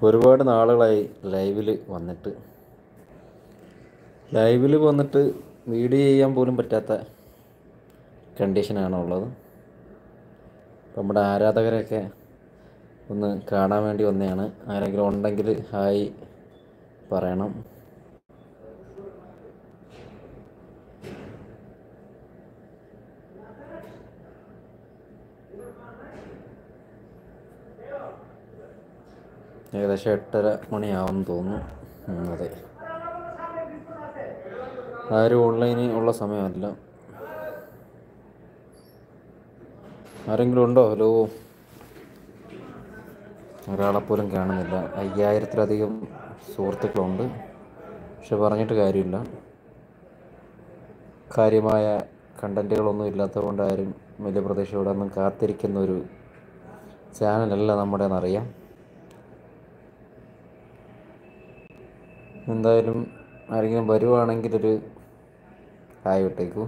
ഒരുപാട് നാളുകളായി ലൈവിൽ വന്നിട്ട് വീഡിയോ ചെയ്യാൻ പോലും പറ്റാത്ത കണ്ടീഷനാണ് ഉള്ളത്. നമ്മുടെ ആരാധകരെയൊക്കെ ഒന്ന് കാണാൻ വേണ്ടി വന്നതാണ്. ആരെങ്കിലും ഉണ്ടെങ്കിൽ ഹായ് പറയണം. ഏകദേശം 8:30 മണിയാവുമെന്ന് തോന്നുന്നു. അതെ, ആരും ഓൺലൈനിൽ ഉള്ള സമയമല്ല. ആരെങ്കിലും ഉണ്ടോ? ഹലോ, ഒരാളെപ്പോലും കാണുന്നില്ല. 5000-ത്തിലധികം സുഹൃത്തുക്കളുണ്ട്. പക്ഷെ പറഞ്ഞിട്ട് കാര്യമില്ല. കാര്യമായ കണ്ടൻറ്റുകളൊന്നും ഇല്ലാത്തതുകൊണ്ട് ആരും വലിയ പ്രതീക്ഷയോടെ ഒന്നും കാത്തിരിക്കുന്ന ഒരു ചാനലല്ല നമ്മുടേതെന്നറിയാം. എന്തായാലും ആരെങ്കിലും വരുവാണെങ്കിൽ ഒരു ഹായ് വിട്ടേക്കൂ.